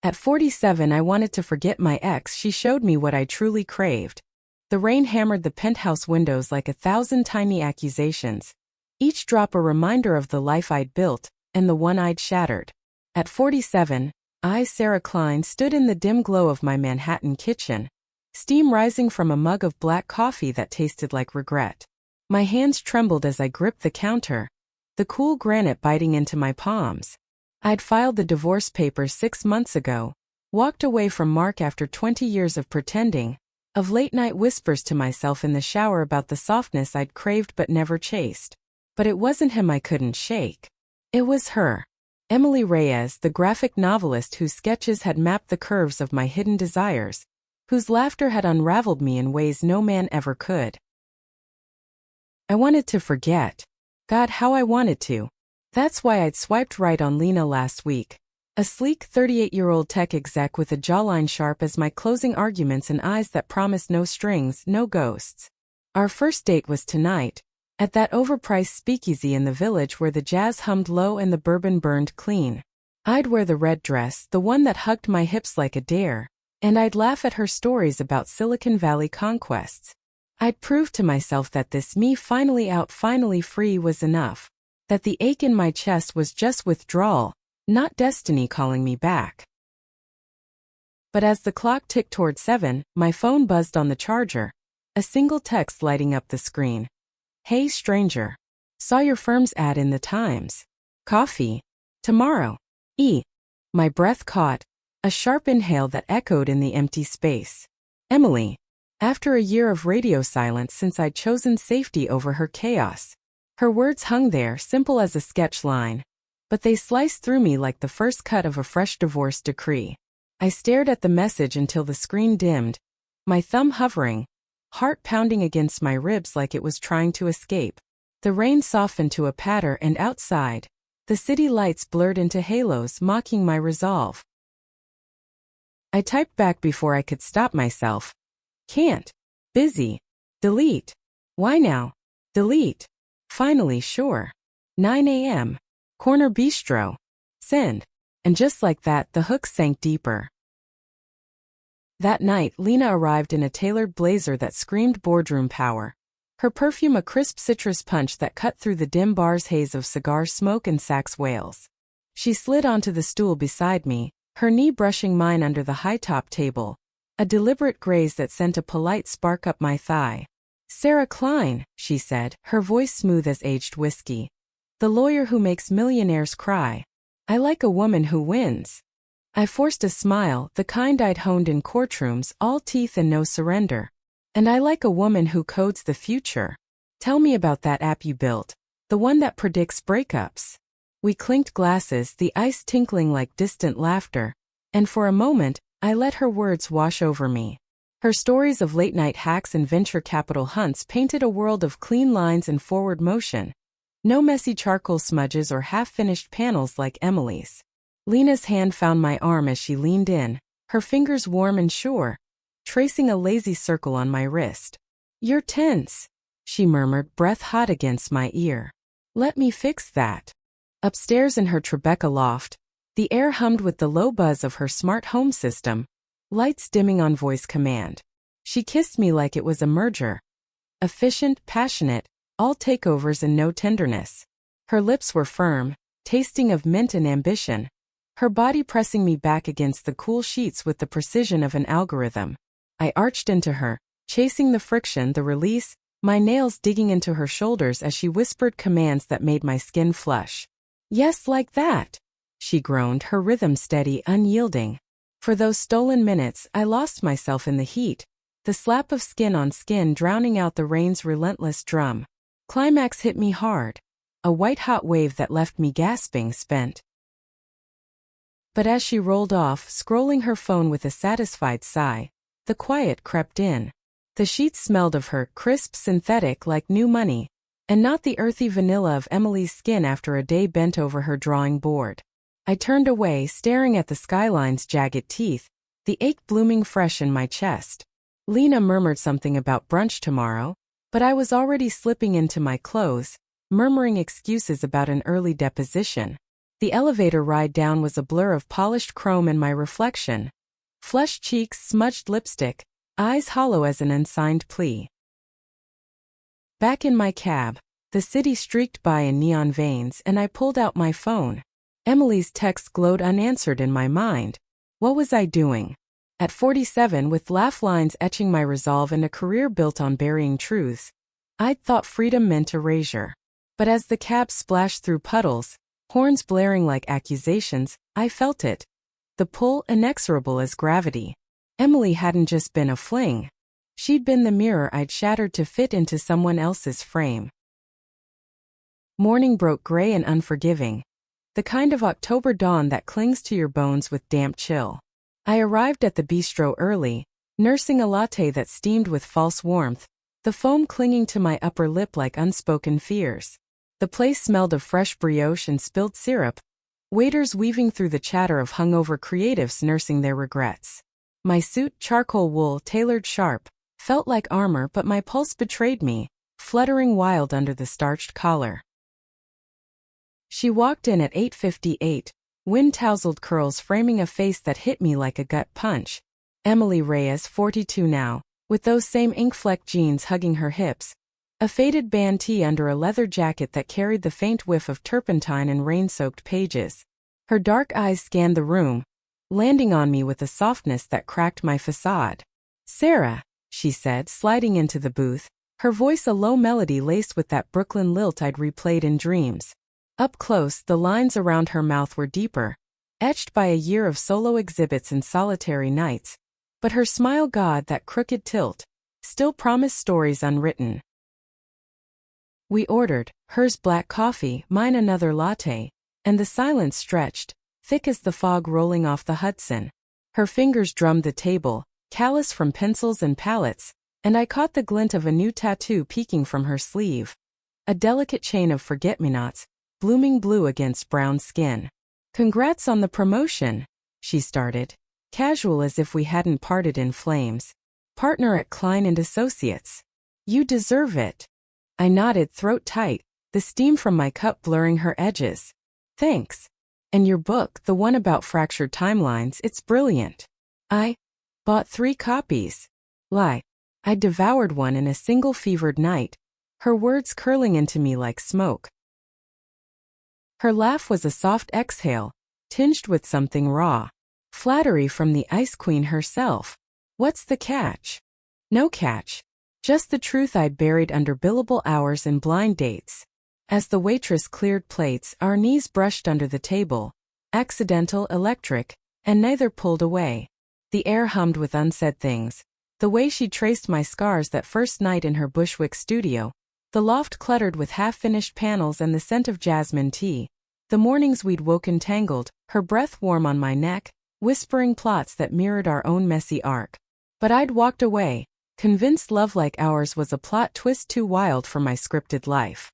At 47, I wanted to forget my ex. She showed me what I truly craved. The rain hammered the penthouse windows like 1,000 tiny accusations, each drop a reminder of the life I'd built and the one I'd shattered. At 47, I, Sarah Klein, stood in the dim glow of my Manhattan kitchen, steam rising from a mug of black coffee that tasted like regret. My hands trembled as I gripped the counter, the cool granite biting into my palms. I'd filed the divorce papers 6 months ago, walked away from Mark after 20 years of pretending, of late-night whispers to myself in the shower about the softness I'd craved but never chased. But it wasn't him I couldn't shake. It was her. Emily Reyes, the graphic novelist whose sketches had mapped the curves of my hidden desires, whose laughter had unraveled me in ways no man ever could. I wanted to forget. God, how I wanted to. That's why I'd swiped right on Lena last week. A sleek 38-year-old tech exec with a jawline sharp as my closing arguments and eyes that promised no strings, no ghosts. Our first date was tonight, at that overpriced speakeasy in the village where the jazz hummed low and the bourbon burned clean. I'd wear the red dress, the one that hugged my hips like a dare, and I'd laugh at her stories about Silicon Valley conquests. I'd prove to myself that this me finally out, finally free was enough, that the ache in my chest was just withdrawal, not destiny calling me back. But as the clock ticked toward 7, my phone buzzed on the charger, a single text lighting up the screen. Hey stranger. Saw your firm's ad in the Times. Coffee. Tomorrow. My breath caught, a sharp inhale that echoed in the empty space. Emily. After a year of radio silence since I'd chosen safety over her chaos. Her words hung there, simple as a sketch line, but they sliced through me like the first cut of a fresh divorce decree. I stared at the message until the screen dimmed, my thumb hovering, heart pounding against my ribs like it was trying to escape. The rain softened to a patter and outside, the city lights blurred into halos mocking my resolve. I typed back before I could stop myself. Can't. Busy. Delete. Why now? Delete. Finally, sure. 9 a.m. Corner Bistro. Send. And just like that, the hook sank deeper. That night, Lena arrived in a tailored blazer that screamed boardroom power. Her perfume a crisp citrus punch that cut through the dim bar's haze of cigar smoke and sax wails. She slid onto the stool beside me, her knee brushing mine under the high-top table, a deliberate graze that sent a polite spark up my thigh. Sarah Klein, she said, her voice smooth as aged whiskey. The lawyer who makes millionaires cry. I like a woman who wins. I forced a smile, the kind I'd honed in courtrooms, all teeth and no surrender. And I like a woman who codes the future. Tell me about that app you built, the one that predicts breakups. We clinked glasses, the ice tinkling like distant laughter, and for a moment, I let her words wash over me. Her stories of late-night hacks and venture capital hunts painted a world of clean lines and forward motion. No messy charcoal smudges or half-finished panels like Emily's. Lena's hand found my arm as she leaned in, her fingers warm and sure, tracing a lazy circle on my wrist. You're tense, she murmured, breath hot against my ear. Let me fix that. Upstairs in her Tribeca loft, the air hummed with the low buzz of her smart home system, lights dimming on voice command. She kissed me like it was a merger. Efficient, passionate, all takeovers and no tenderness. Her lips were firm, tasting of mint and ambition. Her body pressing me back against the cool sheets with the precision of an algorithm. I arched into her, chasing the friction, the release, my nails digging into her shoulders as she whispered commands that made my skin flush. Yes, like that. She groaned, her rhythm steady, unyielding. For those stolen minutes, I lost myself in the heat, the slap of skin on skin drowning out the rain's relentless drum. Climax hit me hard, a white-hot wave that left me gasping, spent. But as she rolled off, scrolling her phone with a satisfied sigh, the quiet crept in. The sheets smelled of her, crisp, synthetic like new money, and not the earthy vanilla of Emily's skin after a day bent over her drawing board. I turned away, staring at the skyline's jagged teeth, the ache blooming fresh in my chest. Lena murmured something about brunch tomorrow, but I was already slipping into my clothes, murmuring excuses about an early deposition. The elevator ride down was a blur of polished chrome and my reflection. Flushed cheeks, smudged lipstick, eyes hollow as an unsigned plea. Back in my cab, the city streaked by in neon veins and I pulled out my phone. Emily's text glowed unanswered in my mind. What was I doing? At 47, with laugh lines etching my resolve and a career built on burying truths, I'd thought freedom meant erasure. But as the cab splashed through puddles, horns blaring like accusations, I felt it. The pull inexorable as gravity. Emily hadn't just been a fling. She'd been the mirror I'd shattered to fit into someone else's frame. Morning broke gray and unforgiving. The kind of October dawn that clings to your bones with damp chill. I arrived at the bistro early, nursing a latte that steamed with false warmth, the foam clinging to my upper lip like unspoken fears. The place smelled of fresh brioche and spilled syrup, waiters weaving through the chatter of hungover creatives nursing their regrets. My suit, charcoal wool tailored sharp, felt like armor, but my pulse betrayed me, fluttering wild under the starched collar. She walked in at 8:58, wind-tousled curls framing a face that hit me like a gut punch. Emily Reyes, 42 now, with those same ink-flecked jeans hugging her hips, a faded band tee under a leather jacket that carried the faint whiff of turpentine and rain-soaked pages. Her dark eyes scanned the room, landing on me with a softness that cracked my facade. "Sarah," she said, sliding into the booth, her voice a low melody laced with that Brooklyn lilt I'd replayed in dreams. Up close, the lines around her mouth were deeper, etched by a year of solo exhibits and solitary nights. But her smile, God, that crooked tilt, still promised stories unwritten. We ordered, hers black coffee, mine another latte, and the silence stretched, thick as the fog rolling off the Hudson. Her fingers drummed the table, callous from pencils and palettes, and I caught the glint of a new tattoo peeking from her sleeve. A delicate chain of forget-me-nots, blooming blue against brown skin. "Congrats on the promotion," she started, casual as if we hadn't parted in flames. "Partner at Klein & Associates. You deserve it." I nodded, throat tight, the steam from my cup blurring her edges. "Thanks. And your book, the one about fractured timelines, it's brilliant." I bought 3 copies. Lie. I devoured one in a single fevered night, her words curling into me like smoke. Her laugh was a soft exhale, tinged with something raw. Flattery from the Ice Queen herself. What's the catch? No catch. Just the truth I'd buried under billable hours and blind dates. As the waitress cleared plates, our knees brushed under the table. Accidental, electric, and neither pulled away. The air hummed with unsaid things. The way she traced my scars that first night in her Bushwick studio. The loft cluttered with half-finished panels and the scent of jasmine tea. The mornings we'd woken tangled, her breath warm on my neck, whispering plots that mirrored our own messy arc. But I'd walked away, convinced love like ours was a plot twist too wild for my scripted life.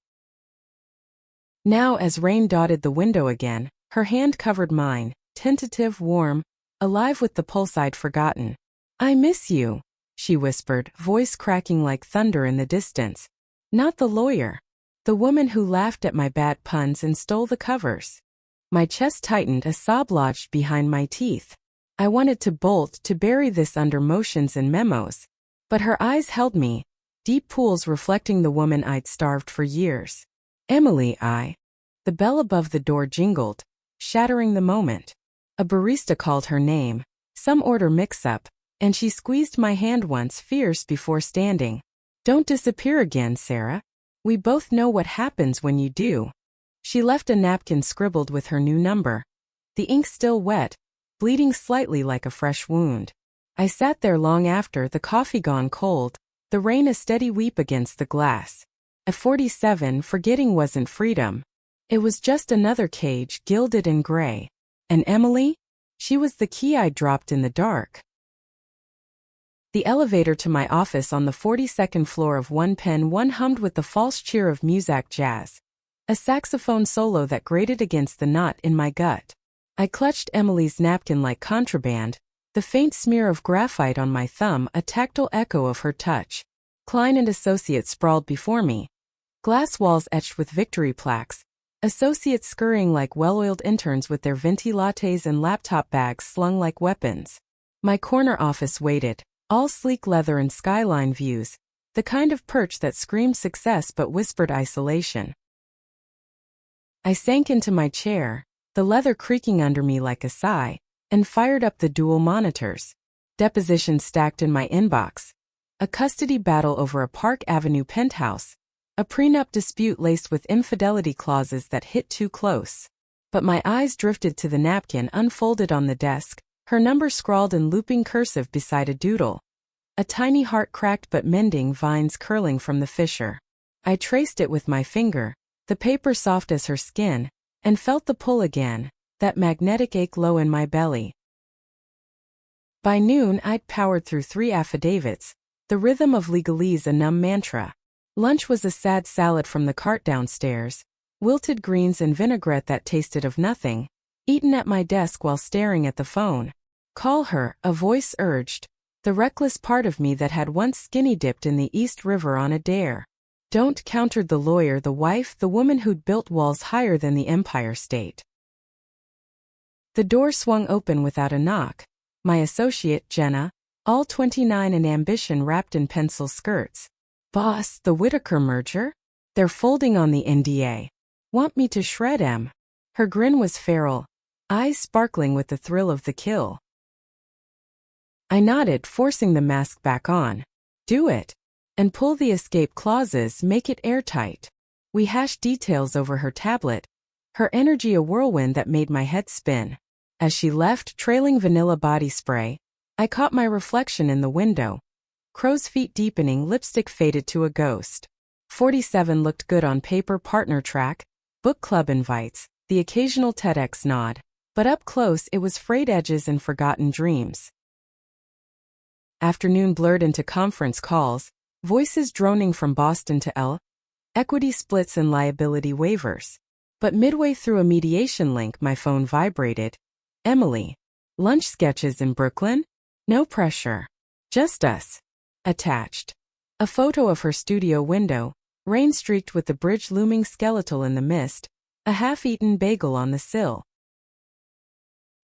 Now, as rain dotted the window again, her hand covered mine, tentative, warm, alive with the pulse I'd forgotten. "I miss you," she whispered, voice cracking like thunder in the distance. Not the lawyer. The woman who laughed at my bad puns and stole the covers. My chest tightened, a sob lodged behind my teeth. I wanted to bolt, to bury this under motions and memos. But her eyes held me, deep pools reflecting the woman I'd starved for years. "Emily, I." The bell above the door jingled, shattering the moment. A barista called her name, some order mix-up, and she squeezed my hand once, fierce, before standing. "Don't disappear again, Sarah. We both know what happens when you do." She left a napkin scribbled with her new number. The ink still wet, bleeding slightly like a fresh wound. I sat there long after, the coffee gone cold, the rain a steady weep against the glass. At 47, forgetting wasn't freedom. It was just another cage, gilded and gray. And Emily? She was the key I dropped in the dark. The elevator to my office on the 42nd floor of 1 hummed with the false cheer of Muzak jazz. A saxophone solo that grated against the knot in my gut. I clutched Emily's napkin like contraband, the faint smear of graphite on my thumb a tactile echo of her touch. Klein & Associates sprawled before me. Glass walls etched with victory plaques, Associates scurrying like well-oiled interns with their venti lattes and laptop bags slung like weapons. My corner office waited, all sleek leather and skyline views, the kind of perch that screamed success but whispered isolation. I sank into my chair, the leather creaking under me like a sigh, and fired up the dual monitors. Depositions stacked in my inbox. A custody battle over a Park Avenue penthouse. A prenup dispute laced with infidelity clauses that hit too close. But my eyes drifted to the napkin unfolded on the desk, her number scrawled in looping cursive beside a doodle. A tiny heart cracked but mending, vines curling from the fissure. I traced it with my finger, the paper soft as her skin, and felt the pull again, that magnetic ache low in my belly. By noon I'd powered through 3 affidavits, the rhythm of legalese a numb mantra. Lunch was a sad salad from the cart downstairs, wilted greens and vinaigrette that tasted of nothing, eaten at my desk while staring at the phone. Call her, a voice urged, the reckless part of me that had once skinny dipped in the East River on a dare. Don't, countered the lawyer, the wife, the woman who'd built walls higher than the Empire State. The door swung open without a knock. My associate, Jenna, all 29 and ambition wrapped in pencil skirts. Boss, the Whitaker merger? They're folding on the NDA. Want me to shred 'em? Her grin was feral, eyes sparkling with the thrill of the kill. I nodded, forcing the mask back on. Do it. And pull the escape clauses, make it airtight. We hashed details over her tablet, her energy a whirlwind that made my head spin. As she left, trailing vanilla body spray, I caught my reflection in the window. Crow's feet deepening, lipstick faded to a ghost. 47 looked good on paper, partner track, book club invites, the occasional TEDx nod. But up close it was frayed edges and forgotten dreams. Afternoon blurred into conference calls, voices droning from Boston to L. Equity splits and liability waivers. But midway through a mediation link my phone vibrated. Emily. Lunch sketches in Brooklyn? No pressure. Just us. Attached. A photo of her studio window, rain streaked with the bridge looming skeletal in the mist, a half-eaten bagel on the sill.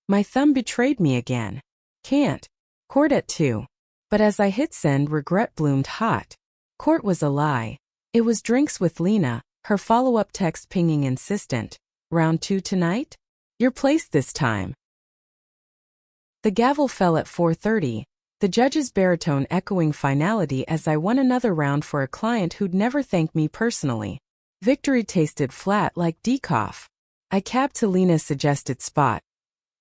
My thumb betrayed me again. Can't. Court at 2. But as I hit send, regret bloomed hot. Court was a lie. It was drinks with Lena, her follow-up text pinging insistent. Round 2 tonight? Your place this time. The gavel fell at 4:30. The judge's baritone echoing finality as I won another round for a client who'd never thanked me personally. Victory tasted flat like decaf. I cabbed to Lena's suggested spot.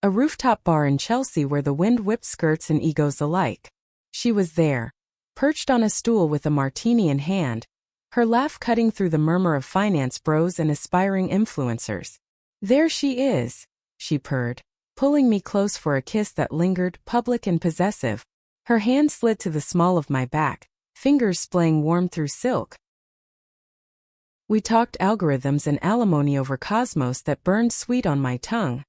A rooftop bar in Chelsea where the wind whipped skirts and egos alike. She was there, perched on a stool with a martini in hand, her laugh cutting through the murmur of finance bros and aspiring influencers. There she is, she purred, pulling me close for a kiss that lingered, public and possessive. Her hand slid to the small of my back, fingers splaying warm through silk. We talked algorithms and alimony over cosmos that burned sweet on my tongue.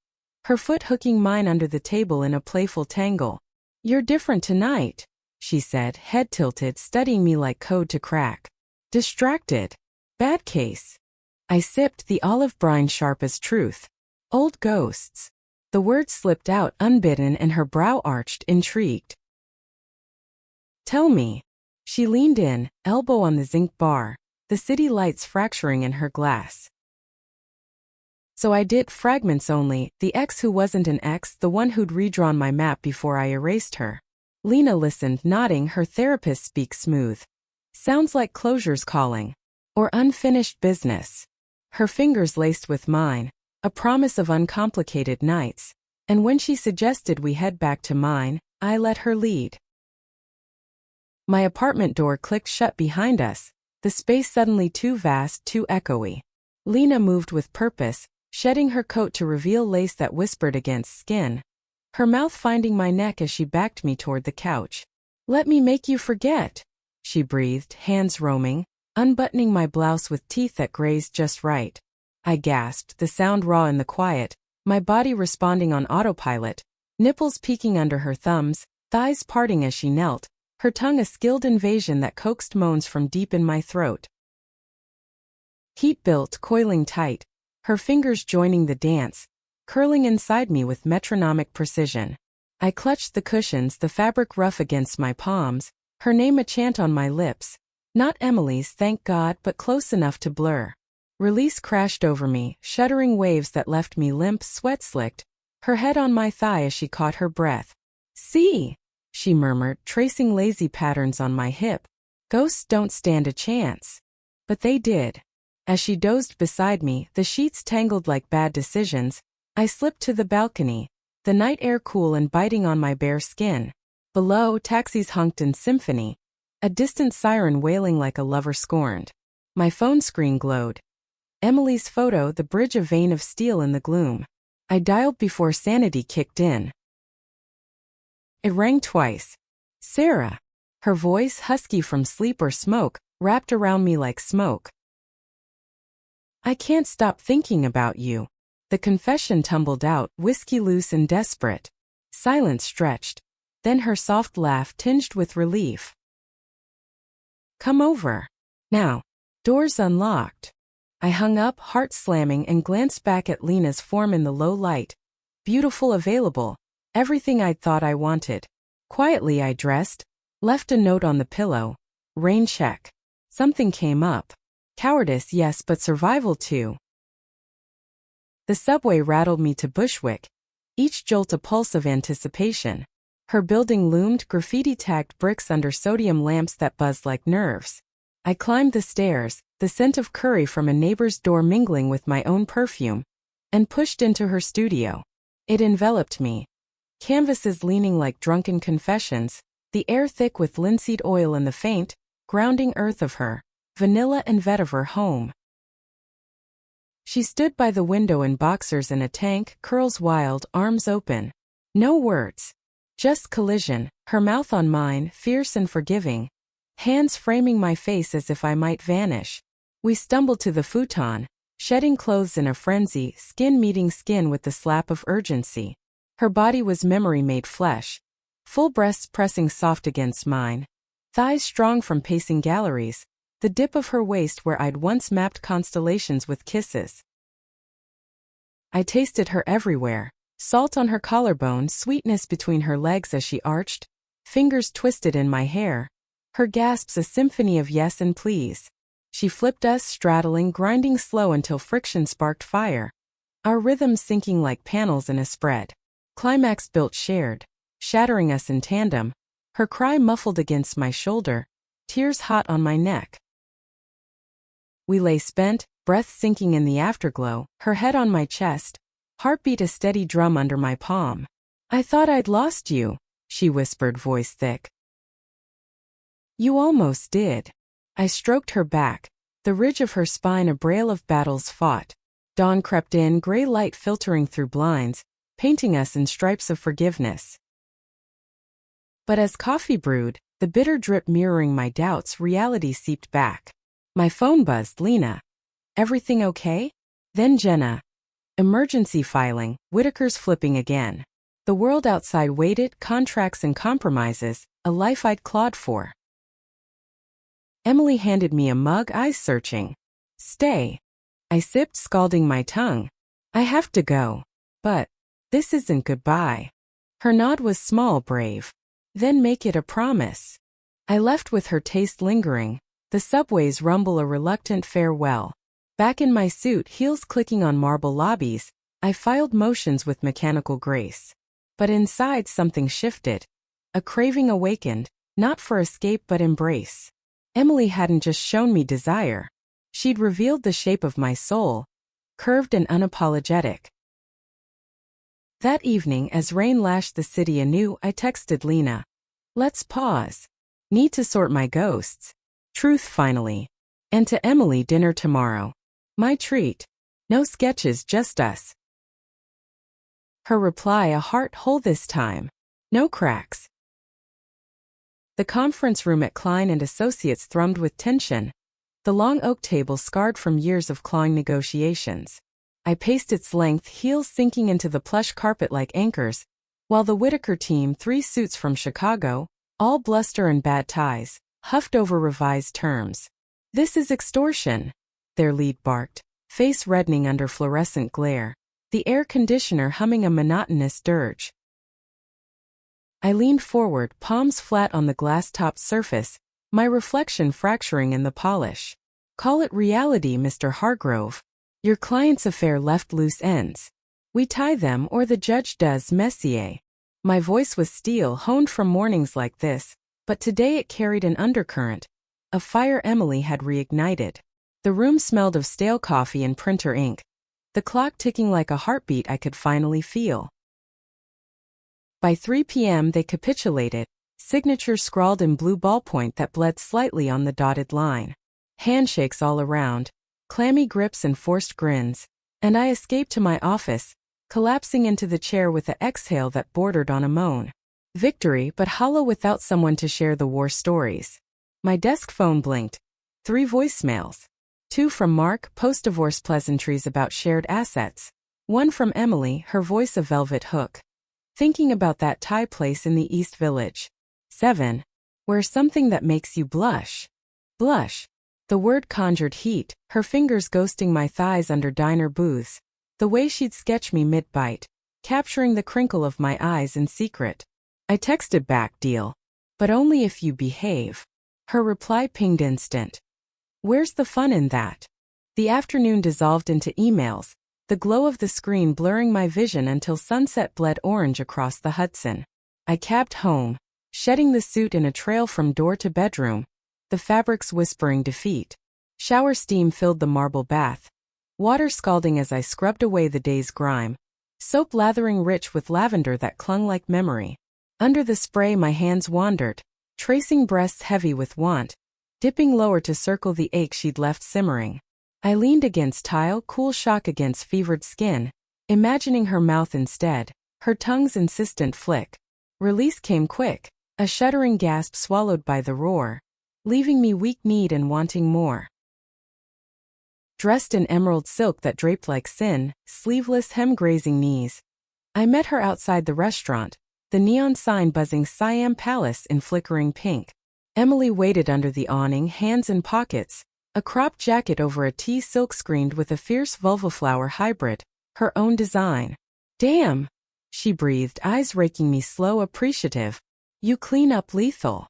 Her foot hooking mine under the table in a playful tangle. You're different tonight, she said, head tilted, studying me like code to crack. Distracted. Bad case. I sipped, the olive brine sharp as truth. Old ghosts. The words slipped out unbidden and her brow arched, intrigued. Tell me. She leaned in, elbow on the zinc bar, the city lights fracturing in her glass. So I did, fragments only, the ex who wasn't an ex, the one who'd redrawn my map before I erased her. Lena listened, nodding, her therapist speaks smooth. Sounds like closure's calling. Or unfinished business. Her fingers laced with mine, a promise of uncomplicated nights. And when she suggested we head back to mine, I let her lead. My apartment door clicked shut behind us, the space suddenly too vast, too echoey. Lena moved with purpose, shedding her coat to reveal lace that whispered against skin. Her mouth finding my neck as she backed me toward the couch. Let me make you forget, she breathed, hands roaming, unbuttoning my blouse with teeth that grazed just right. I gasped, the sound raw in the quiet, my body responding on autopilot, nipples peeking under her thumbs, thighs parting as she knelt, her tongue a skilled invasion that coaxed moans from deep in my throat. Heat built, coiling tight, her fingers joining the dance, curling inside me with metronomic precision. I clutched the cushions, the fabric rough against my palms, her name a chant on my lips. Not Emily's, thank God, but close enough to blur. Release crashed over me, shuddering waves that left me limp, sweat-slicked, her head on my thigh as she caught her breath. "See," she murmured, tracing lazy patterns on my hip. "Ghosts don't stand a chance." But they did. As she dozed beside me, the sheets tangled like bad decisions, I slipped to the balcony, the night air cool and biting on my bare skin. Below, taxis honked in symphony, a distant siren wailing like a lover scorned. My phone screen glowed. Emily's photo, the bridge a vein of steel in the gloom. I dialed before sanity kicked in. It rang twice. Sarah. Her voice, husky from sleep or smoke, wrapped around me like smoke. "I can't stop thinking about you." The confession tumbled out, whiskey loose and desperate. Silence stretched. Then her soft laugh tinged with relief. "Come over. Now." Doors unlocked. I hung up, heart slamming, and glanced back at Lena's form in the low light. Beautiful, available. Everything I'd thought I wanted. Quietly I dressed, left a note on the pillow. Rain check. Something came up. Cowardice, yes, but survival too. The subway rattled me to Bushwick, each jolt a pulse of anticipation. Her building loomed, graffiti-tagged bricks under sodium lamps that buzzed like nerves. I climbed the stairs, the scent of curry from a neighbor's door mingling with my own perfume, and pushed into her studio. It enveloped me. Canvases leaning like drunken confessions, the air thick with linseed oil and the faint, grounding earth of her, vanilla and vetiver home. She stood by the window in boxers and a tank, curls wild, arms open. No words. Just collision, her mouth on mine, fierce and forgiving. Hands framing my face as if I might vanish. We stumbled to the futon, shedding clothes in a frenzy, skin meeting skin with the slap of urgency. Her body was memory made flesh. Full breasts pressing soft against mine. Thighs strong from pacing galleries. The dip of her waist where I'd once mapped constellations with kisses. I tasted her everywhere. Salt on her collarbone, sweetness between her legs as she arched. Fingers twisted in my hair. Her gasps a symphony of yes and please. She flipped us, straddling, grinding slow until friction sparked fire. Our rhythms sinking like panels in a spread. Climax built shared, shattering us in tandem. Her cry muffled against my shoulder, tears hot on my neck. We lay spent, breath sinking in the afterglow, her head on my chest, heartbeat a steady drum under my palm. "I thought I'd lost you," she whispered, voice thick. "You almost did." I stroked her back, the ridge of her spine a braille of battles fought. Dawn crept in, gray light filtering through blinds, painting us in stripes of forgiveness. But as coffee brewed, the bitter drip mirroring my doubts, reality seeped back. My phone buzzed. "Lena. Everything okay?" Then Jenna. Emergency filing, Whitaker's flipping again. The world outside waited, contracts and compromises, a life I'd clawed for. Emily handed me a mug, eyes searching. "Stay." I sipped, scalding my tongue. "I have to go. But this isn't goodbye." Her nod was small, brave. "Then make it a promise." I left with her taste lingering, the subway's rumble a reluctant farewell. Back in my suit, heels clicking on marble lobbies, I filed motions with mechanical grace. But inside something shifted. A craving awakened, not for escape but embrace. Emily hadn't just shown me desire. She'd revealed the shape of my soul, curved and unapologetic. That evening, as rain lashed the city anew, I texted Lena. "Let's pause. Need to sort my ghosts. Truth finally. And to Emily, dinner tomorrow. My treat. No sketches, just us." Her reply, a heart whole this time. No cracks. The conference room at Klein and Associates thrummed with tension. The long oak table scarred from years of clawing negotiations. I paced its length, heels sinking into the plush carpet like anchors, while the Whitaker team, 3 suits from Chicago, all bluster and bad ties, huffed over revised terms. "This is extortion," their lead barked. face reddening under fluorescent glare, the air conditioner humming a monotonous dirge. I leaned forward, palms flat on the glass-topped surface, my reflection fracturing in the polish. Call it reality, Mr. Hargrove. Your client's affair left loose ends. We tie them or the judge does, Messier. My voice was steel, honed from mornings like this, but today it carried an undercurrent. A fire Emily had reignited. The room smelled of stale coffee and printer ink. The clock ticking like a heartbeat I could finally feel. By 3 p.m. they capitulated, signatures scrawled in blue ballpoint that bled slightly on the dotted line. Handshakes all around, clammy grips and forced grins, and I escaped to my office, collapsing into the chair with an exhale that bordered on a moan. Victory, but hollow without someone to share the war stories. My desk phone blinked. 3 voicemails. 2 from Mark, post-divorce pleasantries about shared assets. 1 from Emily, her voice a velvet hook. Thinking about that Thai place in the East Village. 7. Where something that makes you blush. Blush. The word conjured heat, her fingers ghosting my thighs under diner booths. The way she'd sketch me mid-bite, capturing the crinkle of my eyes in secret. I texted back, deal. But only if you behave. Her reply pinged instant. Where's the fun in that? The afternoon dissolved into emails, the glow of the screen blurring my vision until sunset bled orange across the Hudson. I cabbed home, shedding the suit in a trail from door to bedroom, the fabrics whispering defeat. Shower steam filled the marble bath, water scalding as I scrubbed away the day's grime, soap lathering rich with lavender that clung like memory. Under the spray my hands wandered, tracing breasts heavy with want, dipping lower to circle the ache she'd left simmering. I leaned against tile, cool shock against fevered skin, imagining her mouth instead, her tongue's insistent flick. Release came quick, a shuddering gasp swallowed by the roar, leaving me weak-kneed and wanting more. Dressed in emerald silk that draped like sin, sleeveless hem-grazing knees. I met her outside the restaurant, the neon sign buzzing Siam Palace in flickering pink. Emily waited under the awning, hands in pockets, a cropped jacket over a tea silk screened with a fierce vulvaflower hybrid, her own design. Damn, she breathed, eyes raking me slow, appreciative. You clean up lethal.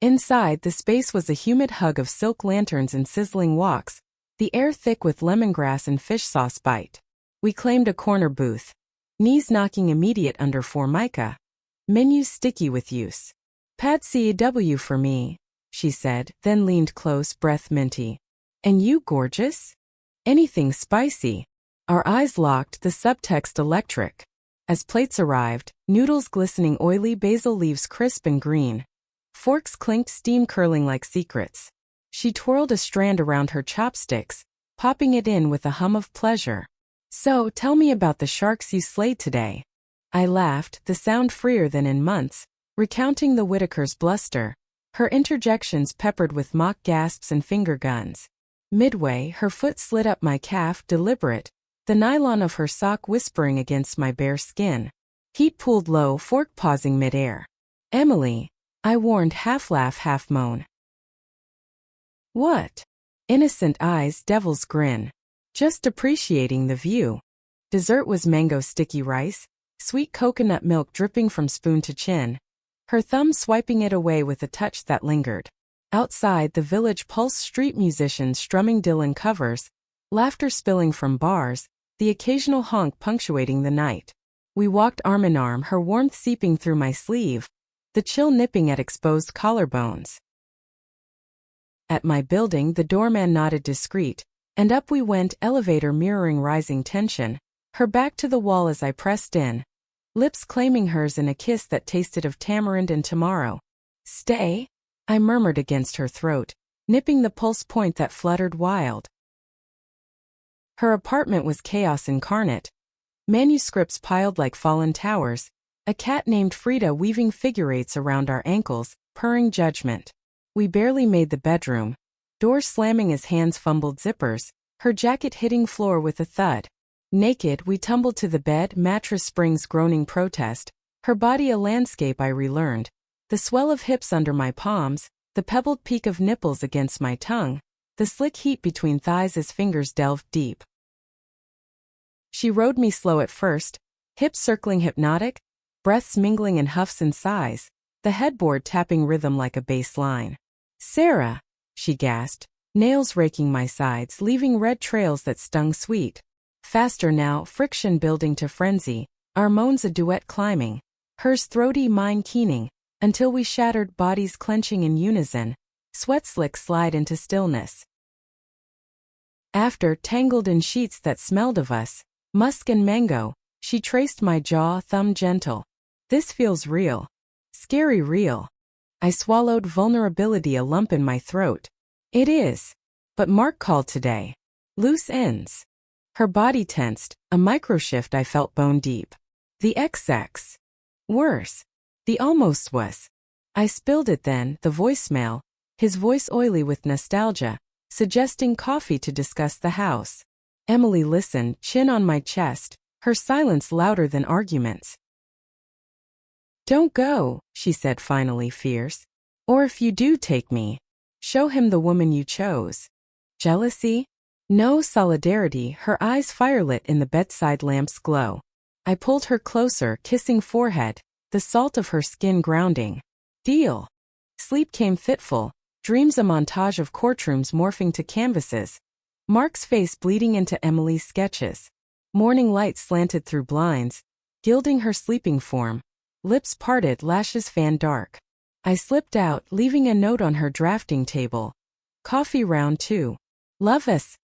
Inside, the space was a humid hug of silk lanterns and sizzling woks, the air thick with lemongrass and fish sauce bite. We claimed a corner booth. Knees knocking immediate under Formica. Menus sticky with use. Pad CW for me, she said, then leaned close, breath minty. And you, gorgeous? Anything spicy? Our eyes locked, the subtext electric. As plates arrived, noodles glistening oily, basil leaves crisp and green. Forks clinked, steam curling like secrets. She twirled a strand around her chopsticks, popping it in with a hum of pleasure. So, tell me about the sharks you slayed today. I laughed, the sound freer than in months, recounting the Whitaker's bluster, her interjections peppered with mock gasps and finger guns. Midway, her foot slid up my calf, deliberate, the nylon of her sock whispering against my bare skin. Heat pooled low, fork pausing midair. Emily, I warned, half laugh, half moan. What? Innocent eyes, devil's grin. Just appreciating the view. Dessert was mango sticky rice, sweet coconut milk dripping from spoon to chin. Her thumb swiping it away with a touch that lingered. Outside, the village pulse, street musicians strumming Dylan covers, laughter spilling from bars, the occasional honk punctuating the night. We walked arm in arm, her warmth seeping through my sleeve, the chill nipping at exposed collarbones. At my building, the doorman nodded discreet, and up we went, elevator mirroring rising tension, her back to the wall as I pressed in, lips claiming hers in a kiss that tasted of tamarind and tomorrow. Stay? I murmured against her throat, nipping the pulse point that fluttered wild. Her apartment was chaos incarnate. Manuscripts piled like fallen towers, a cat named Frida weaving figure eights around our ankles, purring judgment. We barely made the bedroom, door slamming as hands fumbled zippers, her jacket hitting floor with a thud. Naked, we tumbled to the bed, mattress springs groaning protest, her body a landscape I relearned, the swell of hips under my palms, the pebbled peak of nipples against my tongue, the slick heat between thighs as fingers delved deep. She rode me slow at first, hips circling hypnotic, breaths mingling in huffs and sighs, the headboard tapping rhythm like a bass line. "Sarah," she gasped, nails raking my sides, leaving red trails that stung sweet. Faster now, friction building to frenzy, our moans a duet climbing, hers throaty, mine keening, until we shattered, bodies clenching in unison, sweat slicks slide into stillness. After, tangled in sheets that smelled of us, musk and mango, she traced my jaw, thumb gentle. "This feels real. Scary real." I swallowed, vulnerability a lump in my throat. "It is. But Mark called today. Loose ends." Her body tensed, a microshift I felt bone deep. The XX. Worse. The almost was. I spilled it then, the voicemail, his voice oily with nostalgia, suggesting coffee to discuss the house. Emily listened, chin on my chest, her silence louder than arguments. "Don't go," she said finally, fierce. "Or if you do take me, show him the woman you chose." Jealousy? No, solidarity, her eyes firelit in the bedside lamp's glow. I pulled her closer, kissing forehead, the salt of her skin grounding. Deal. Sleep came fitful, dreams a montage of courtrooms morphing to canvases. Mark's face bleeding into Emily's sketches. Morning light slanted through blinds, gilding her sleeping form. Lips parted, lashes fanned dark. I slipped out, leaving a note on her drafting table. "Coffee round 2. Love us."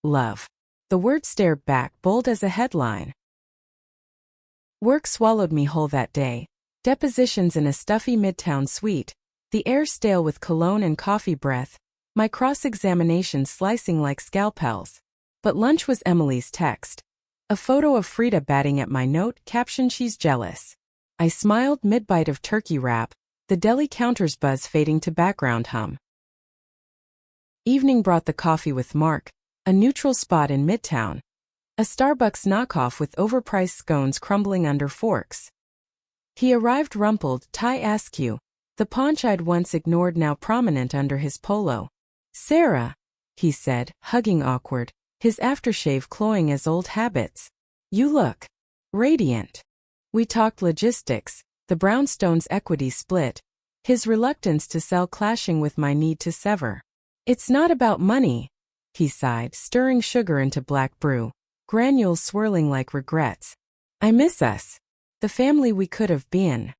Love. The word stared back, bold as a headline. Work swallowed me whole that day. Depositions in a stuffy midtown suite, the air stale with cologne and coffee breath, my cross-examination slicing like scalpels. But lunch was Emily's text. A photo of Frida batting at my note, caption "She's jealous." I smiled, mid-bite of turkey wrap, the deli counter's buzz fading to background hum. Evening brought the coffee with Mark, a neutral spot in Midtown. A Starbucks knockoff with overpriced scones crumbling under forks. He arrived rumpled, tie askew, the paunch I'd once ignored now prominent under his polo. "Sarah," he said, hugging awkward, his aftershave cloying as old habits. "You look radiant." We talked logistics, the brownstone's equity split, his reluctance to sell clashing with my need to sever. "It's not about money," he sighed, stirring sugar into black brew, granules swirling like regrets. "I miss us. The family we could have been."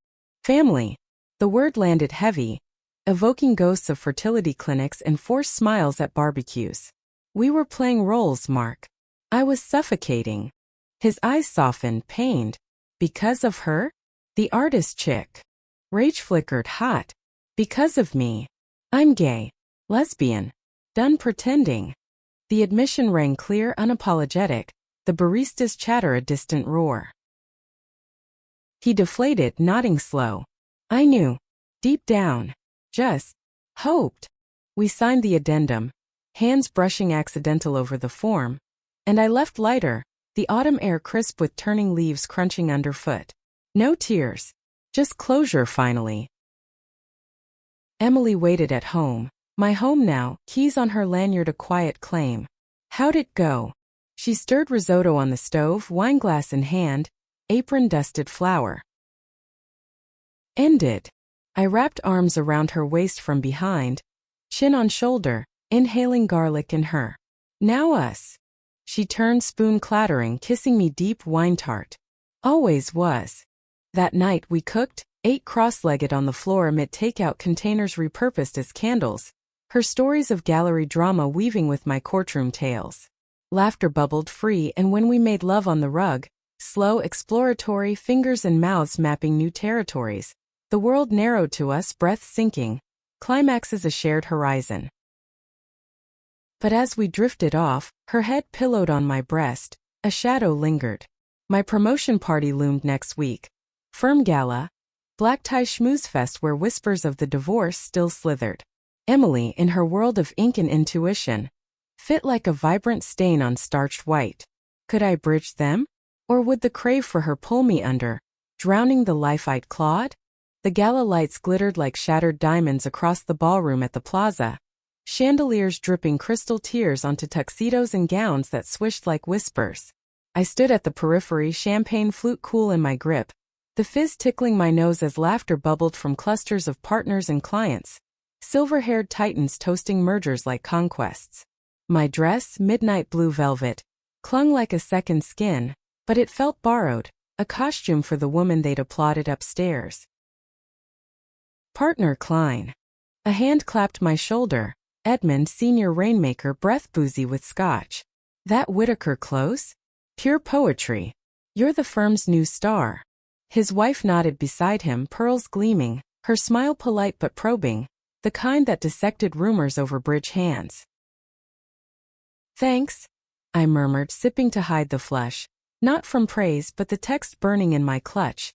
Family. The word landed heavy, evoking ghosts of fertility clinics and forced smiles at barbecues. We were playing roles, Mark. I was suffocating. His eyes softened, pained. Because of her? The artist chick. Rage flickered, hot. Because of me. I'm gay. Lesbian. Done pretending. The admission rang clear, unapologetic, the barista's chatter a distant roar. He deflated, nodding slow. I knew. Deep down. Just hoped. We signed the addendum, hands brushing accidental over the form, and I left lighter, the autumn air crisp with turning leaves crunching underfoot. No tears. Just closure finally. Emily waited at home. My home now, keys on her lanyard a quiet claim. How'd it go? She stirred risotto on the stove, wineglass in hand, apron dusted flour. Ended. I wrapped arms around her waist from behind, chin on shoulder, inhaling garlic in her. Now us. She turned, spoon clattering, kissing me deep, wine tart. Always was. That night we cooked, ate cross-legged on the floor amid takeout containers repurposed as candles, her stories of gallery drama weaving with my courtroom tales. Laughter bubbled free, and when we made love on the rug, slow, exploratory, fingers and mouths mapping new territories, the world narrowed to us, breath sinking, climaxes a shared horizon. But as we drifted off, her head pillowed on my breast, a shadow lingered. My promotion party loomed next week. Firm gala, black tie schmooze fest where whispers of the divorce still slithered. Emily, in her world of ink and intuition, fit like a vibrant stain on starched white. Could I bridge them? Or would the crave for her pull me under, drowning the life I'd clawed? The gala lights glittered like shattered diamonds across the ballroom at the plaza, chandeliers dripping crystal tears onto tuxedos and gowns that swished like whispers. I stood at the periphery, champagne flute cool in my grip, the fizz tickling my nose as laughter bubbled from clusters of partners and clients, silver-haired titans toasting mergers like conquests. My dress, midnight blue velvet, clung like a second skin, but it felt borrowed, a costume for the woman they'd applauded upstairs. Partner Klein. A hand clapped my shoulder. Edmund, senior rainmaker, breath boozy with scotch. That Whitaker close? Pure poetry. You're the firm's new star. His wife nodded beside him, pearls gleaming, her smile polite but probing, the kind that dissected rumors over bridge hands. Thanks, I murmured, sipping to hide the flush. Not from praise but the text burning in my clutch.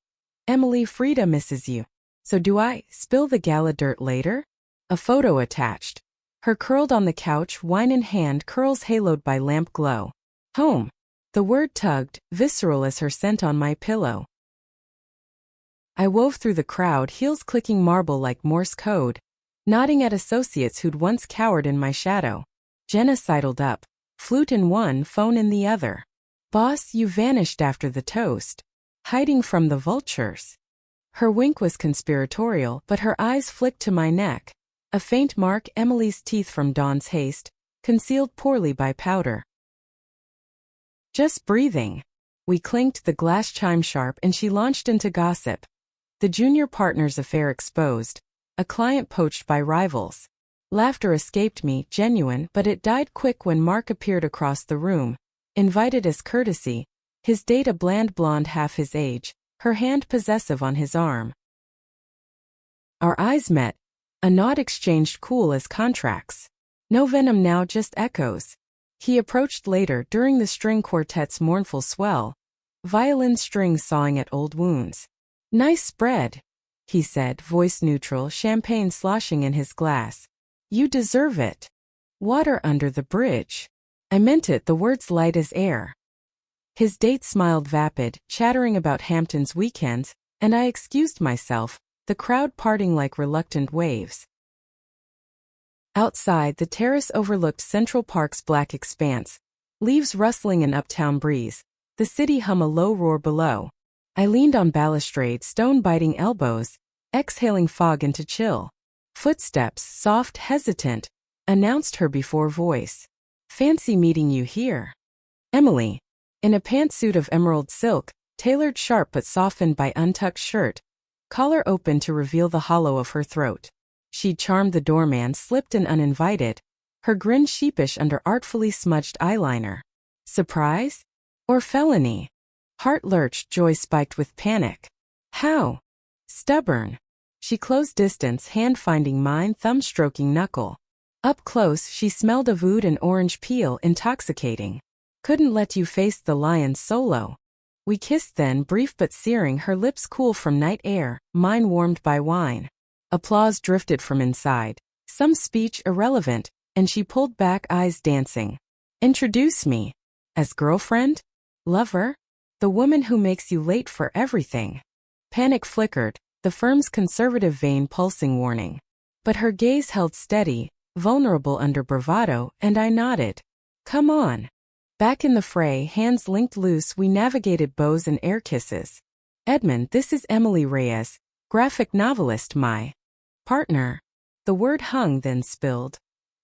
Emily, Frida misses you. So do I. Spill the gala dirt later? A photo attached. Her curled on the couch, wine in hand, curls haloed by lamp glow. Home. The word tugged, visceral as her scent on my pillow. I wove through the crowd, heels clicking marble like Morse code, nodding at associates who'd once cowered in my shadow. Jenna sidled up, flute in one, phone in the other. Boss, you vanished after the toast. Hiding from the vultures. Her wink was conspiratorial, but her eyes flicked to my neck. A faint mark, Emily's teeth from Dawn's haste, concealed poorly by powder. Just breathing. We clinked, the glass chime sharp, and she launched into gossip. The junior partner's affair exposed. A client poached by rivals. Laughter escaped me, genuine, but it died quick when Mark appeared across the room, invited as courtesy, his date a bland blonde half his age, her hand possessive on his arm. Our eyes met, a nod exchanged, cool as contracts. No venom now, just echoes. He approached later, during the string quartet's mournful swell, violin strings sawing at old wounds. Nice spread, he said, voice neutral, champagne sloshing in his glass. You deserve it. Water under the bridge. I meant it, the words light as air. His date smiled vapid, chattering about Hampton's weekends, and I excused myself, the crowd parting like reluctant waves. Outside, the terrace overlooked Central Park's black expanse, leaves rustling in uptown breeze, the city hum a low roar below. I leaned on balustrade, stone biting elbows, exhaling fog into chill. Footsteps, soft, hesitant, announced her before voice. Fancy meeting you here. Emily. In a pantsuit of emerald silk, tailored sharp but softened by untucked shirt, collar open to reveal the hollow of her throat. She'd charmed the doorman, slipped in uninvited, her grin sheepish under artfully smudged eyeliner. Surprise? Or felony? Heart lurched, joy spiked with panic. How? Stubborn. She closed distance, hand finding mine, thumb stroking knuckle. Up close, she smelled of oud and orange peel, intoxicating. Couldn't let you face the lion solo. We kissed then, brief but searing, her lips cool from night air, mine warmed by wine. Applause drifted from inside, some speech irrelevant, and she pulled back, eyes dancing. Introduce me. As girlfriend? Lover? The woman who makes you late for everything. Panic flickered, the firm's conservative vein pulsing warning. But her gaze held steady, vulnerable under bravado, and I nodded. Come on. Back in the fray, hands linked loose, we navigated bows and air kisses. Edmund, this is Emily Reyes, graphic novelist, my partner. The word hung, then spilled.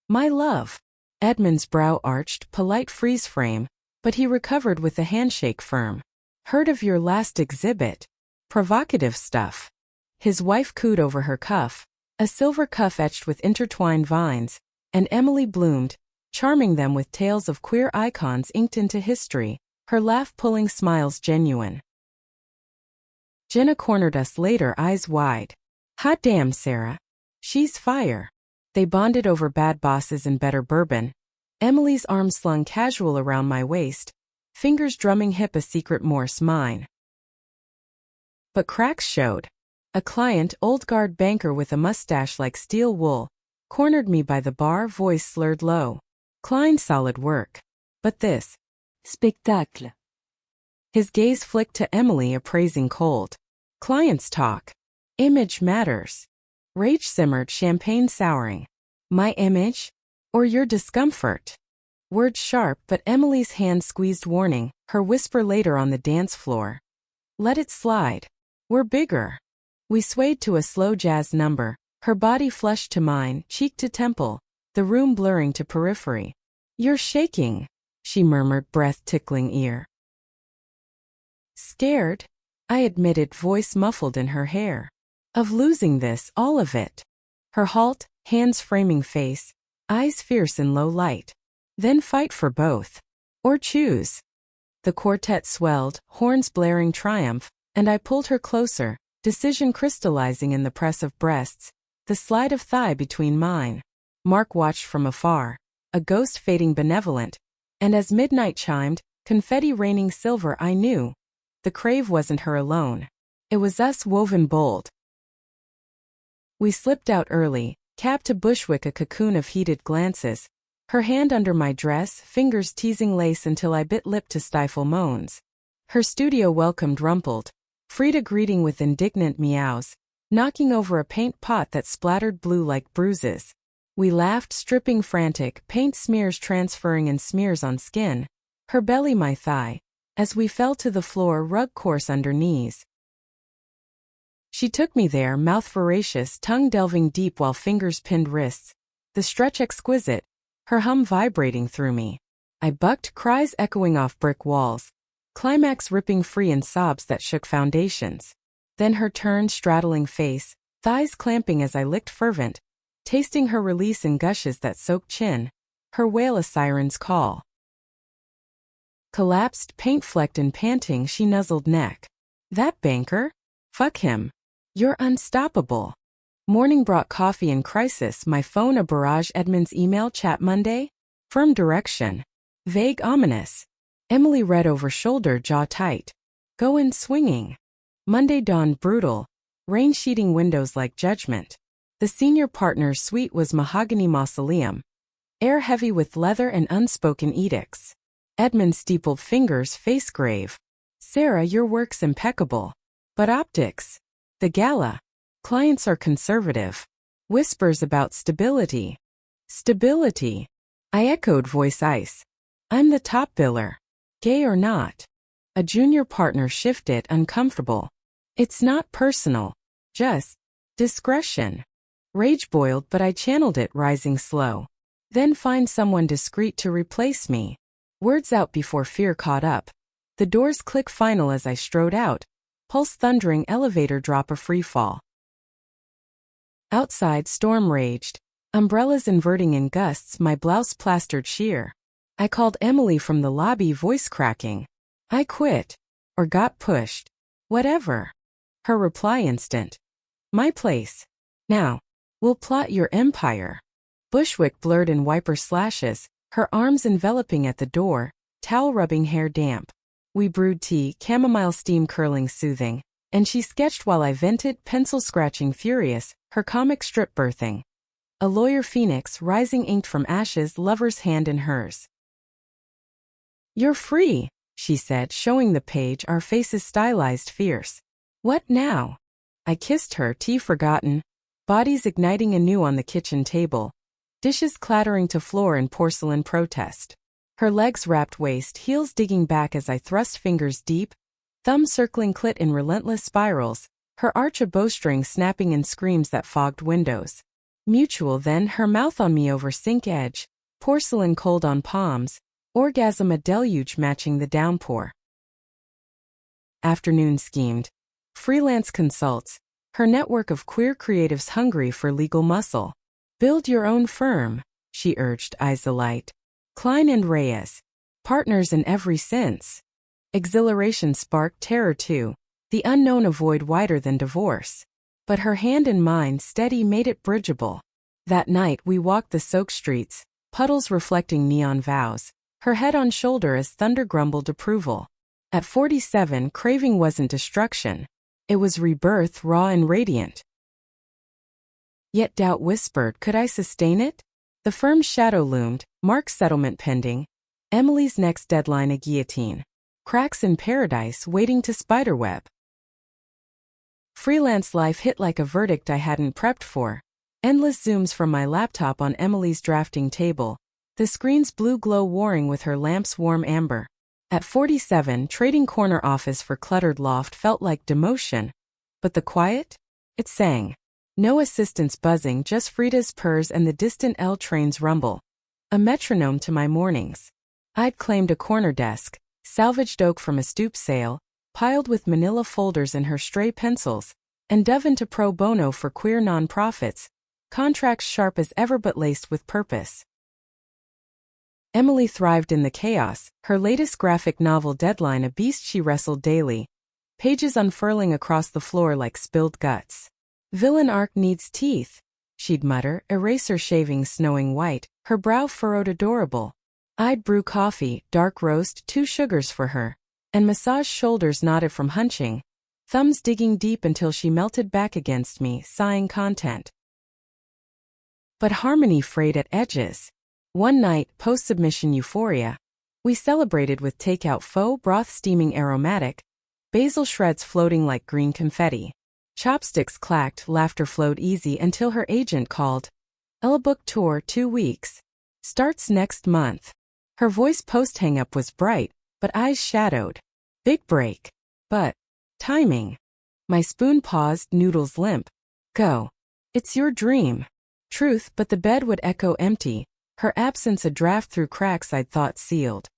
My love. Edmund's brow arched, polite freeze frame, but he recovered with a handshake firm. Heard of your last exhibit? Provocative stuff. His wife cooed over her cuff, a silver cuff etched with intertwined vines, and Emily bloomed, charming them with tales of queer icons inked into history, her laugh pulling smiles genuine. Jenna cornered us later, eyes wide. Hot damn, Sarah. She's fire. They bonded over bad bosses and better bourbon. Emily's arm slung casual around my waist, fingers drumming hip, a secret Morse mine. But cracks showed. A client, old guard banker with a mustache like steel wool, cornered me by the bar, voice slurred low. Klein, solid work. But this spectacle. His gaze flicked to Emily, appraising cold. Clients talk. Image matters. Rage simmered, champagne souring. My image? Or your discomfort? Words sharp, but Emily's hand squeezed warning, her whisper later on the dance floor. Let it slide. We're bigger. We swayed to a slow jazz number, her body flushed to mine, cheek to temple, the room blurring to periphery. You're shaking, she murmured, breath tickling ear. Scared? I admitted, voice muffled in her hair. Of losing this, all of it. Her halt, hands framing face, eyes fierce in low light. Then fight for both. Or choose. The quartet swelled, horns blaring triumph, and I pulled her closer, decision crystallizing in the press of breasts, the slide of thigh between mine. Mark watched from afar, a ghost fading benevolent, and as midnight chimed, confetti raining silver, I knew. The crave wasn't her alone. It was us, woven bold. We slipped out early, capped to Bushwick, a cocoon of heated glances, her hand under my dress, fingers teasing lace until I bit lip to stifle moans. Her studio welcomed rumpled, Frida greeting with indignant meows, knocking over a paint pot that splattered blue like bruises. We laughed, stripping frantic, paint smears transferring in smears on skin, her belly my thigh, as we fell to the floor, rug coarse under knees. She took me there, mouth voracious, tongue delving deep while fingers pinned wrists, the stretch exquisite, her hum vibrating through me. I bucked, cries echoing off brick walls, climax ripping free in sobs that shook foundations. Then her turn, straddling face, thighs clamping as I licked fervent, tasting her release in gushes that soaked chin, her wail a siren's call. Collapsed, paint-flecked and panting, she nuzzled neck. That banker? Fuck him. You're unstoppable. Morning brought coffee in crisis, my phone a barrage, Edmund's email chat Monday? Firm direction. Vague, ominous. Emily read over shoulder, jaw tight. Go in swinging. Monday dawned brutal, rain sheeting windows like judgment. The senior partner's suite was mahogany mausoleum, air heavy with leather and unspoken edicts. Edmund steepled fingers, face grave. Sarah, your work's impeccable. But optics. The gala. Clients are conservative. Whispers about stability. Stability. I echoed, voice ice. I'm the top biller. Gay or not. A junior partner shifted, uncomfortable. It's not personal. Just discretion. Rage boiled, but I channeled it, rising slow. Then find someone discreet to replace me. Words out before fear caught up. The doors click final as I strode out. Pulse thundering, elevator drop, a free fall. Outside, storm raged. Umbrellas inverting in gusts, my blouse plastered sheer. I called Emily from the lobby, voice cracking. I quit. Or got pushed. Whatever. Her reply instant. My place. Now. We'll plot your empire. Bushwick blurred in wiper slashes, her arms enveloping at the door, towel rubbing hair damp. We brewed tea, chamomile steam curling soothing, and she sketched while I vented, pencil scratching furious, her comic strip birthing. A lawyer phoenix rising inked from ashes, lover's hand in hers. You're free, she said, showing the page, our faces stylized fierce. What now? I kissed her, tea forgotten, bodies igniting anew on the kitchen table, dishes clattering to floor in porcelain protest. Her legs wrapped waist, heels digging back as I thrust fingers deep, thumb circling clit in relentless spirals, her arch a bowstring snapping in screams that fogged windows. Mutual then, her mouth on me over sink edge, porcelain cold on palms, orgasm a deluge matching the downpour. Afternoon schemed. Freelance consults, her network of queer creatives hungry for legal muscle. Build your own firm, she urged, eyes alight. Klein and Reyes. Partners in every sense. Exhilaration sparked terror too. The unknown a void wider than divorce. But her hand in mine, steady, made it bridgeable. That night we walked the soaked streets, puddles reflecting neon vows. Her head on shoulder as thunder grumbled approval. At 47, craving wasn't destruction. It was rebirth, raw and radiant. Yet doubt whispered, could I sustain it? The firm's shadow loomed, Mark's settlement pending. Emily's next deadline a guillotine. Cracks in paradise waiting to spiderweb. Freelance life hit like a verdict I hadn't prepped for. Endless zooms from my laptop on Emily's drafting table. the screen's blue glow warring with her lamp's warm amber. At 47, trading corner office for cluttered loft felt like demotion. But the quiet? It sang. No assistants buzzing, just Frida's purrs and the distant L train's rumble. A metronome to my mornings. I'd claimed a corner desk, salvaged oak from a stoop sale, piled with manila folders and her stray pencils, and dove into pro bono for queer nonprofits, contracts sharp as ever but laced with purpose. Emily thrived in the chaos, her latest graphic novel deadline a beast she wrestled daily, pages unfurling across the floor like spilled guts. Villain arc needs teeth, she'd mutter, eraser shavings snowing white, her brow furrowed adorable. I'd brew coffee, dark roast, 2 sugars for her, and massage shoulders knotted from hunching, thumbs digging deep until she melted back against me, sighing content. But harmony frayed at edges. One night, post-submission euphoria, we celebrated with takeout faux broth steaming aromatic, basil shreds floating like green confetti. Chopsticks clacked, laughter flowed easy until her agent called. "Ella book tour 2 weeks. Starts next month." Her voice post-hang-up was bright, but eyes shadowed. Big break. But timing. My spoon paused, noodles limp. Go. It's your dream. Truth, but the bed would echo empty, her absence a draft through cracks I'd thought sealed.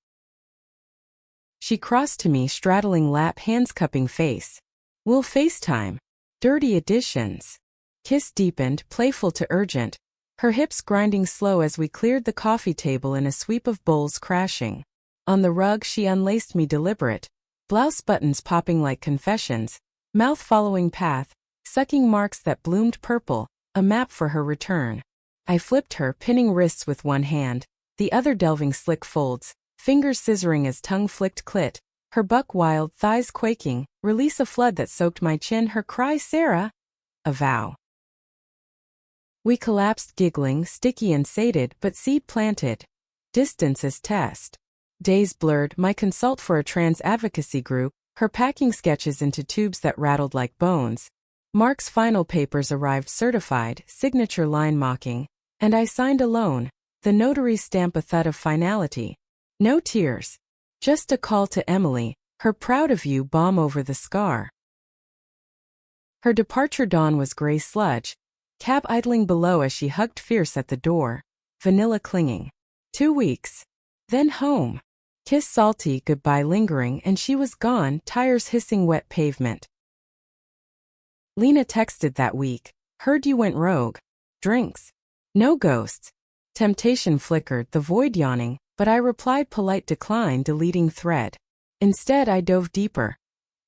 She crossed to me, straddling lap, hands cupping face. "We'll FaceTime." Dirty additions. Kiss deepened, playful to urgent, her hips grinding slow as we cleared the coffee table in a sweep of bowls crashing. On the rug she unlaced me deliberate, blouse buttons popping like confessions, mouth following path, sucking marks that bloomed purple, a map for her return. I flipped her, pinning wrists with one hand, the other delving slick folds, fingers scissoring as tongue flicked clit, her buck wild, thighs quaking, release a flood that soaked my chin, her cry, "Sarah!" A vow. We collapsed giggling, sticky and sated but seed planted. Distance as test. Days blurred, my consult for a trans advocacy group, her packing sketches into tubes that rattled like bones. Mark's final papers arrived certified, signature line mocking, and I signed alone, the notary's stamp a thud of finality. No tears. Just a call to Emily, her proud of you bomb over the scar. Her departure dawn was gray sludge, cab idling below as she hugged fierce at the door, vanilla clinging. 2 weeks. Then home. Kiss salty, goodbye lingering, and she was gone, tires hissing wet pavement. Lena texted that week, "Heard you went rogue. Drinks. No ghosts." Temptation flickered, the void yawning, but I replied polite decline, deleting thread. Instead I dove deeper.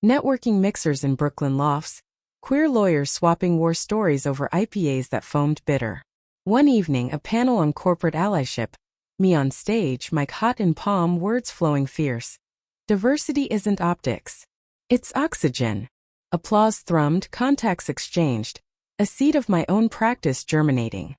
Networking mixers in Brooklyn lofts, queer lawyers swapping war stories over IPAs that foamed bitter. One evening a panel on corporate allyship, me on stage, mic hot in palm, words flowing fierce. Diversity isn't optics. It's oxygen. Applause thrummed, contacts exchanged, a seed of my own practice germinating.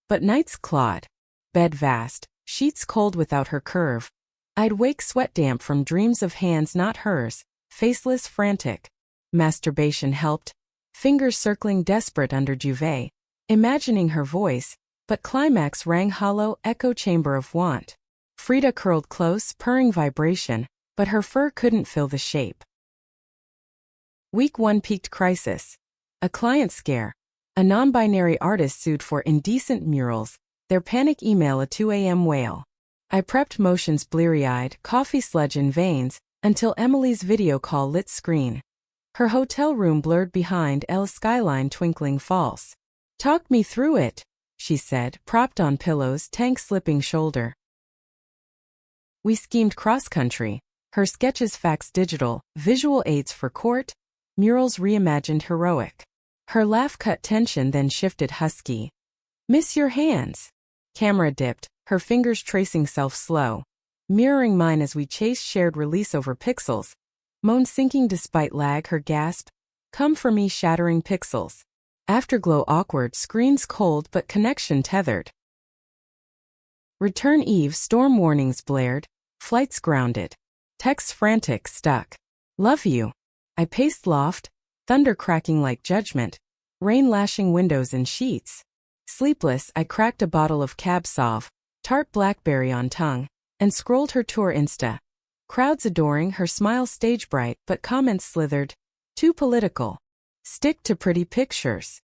But nights clawed. Bed vast, sheets cold without her curve. I'd wake sweat damp from dreams of hands not hers, faceless, frantic. Masturbation helped, fingers circling desperate under duvet, imagining her voice, but climax rang hollow, echo chamber of want. Frida curled close, purring vibration, but her fur couldn't fill the shape. Week 1 peaked crisis. A client scare. A non-binary artist sued for indecent murals, their panic email a 2 a.m. wail. I prepped motions bleary-eyed, coffee sludge in veins, until Emily's video call lit screen. Her hotel room blurred behind L's skyline twinkling false. "Talk me through it," she said, propped on pillows, tank slipping shoulder. We schemed cross-country, her sketches faxed digital, visual aids for court, murals reimagined heroic. Her laugh cut tension then shifted husky. "Miss your hands." Camera dipped, her fingers tracing self-slow, mirroring mine as we chased shared release over pixels. Moan sinking despite lag, her gasp, "Come for me," shattering pixels. Afterglow awkward, screens cold but connection tethered. Return eve, storm warnings blared, flights grounded. Texts frantic, stuck. "Love you." I paced loft, thunder cracking like judgment, rain lashing windows and sheets. Sleepless, I cracked a bottle of Cab Sauv, tart blackberry on tongue, and scrolled her tour Insta. Crowds adoring her smile stage bright, but comments slithered. Too political. Stick to pretty pictures.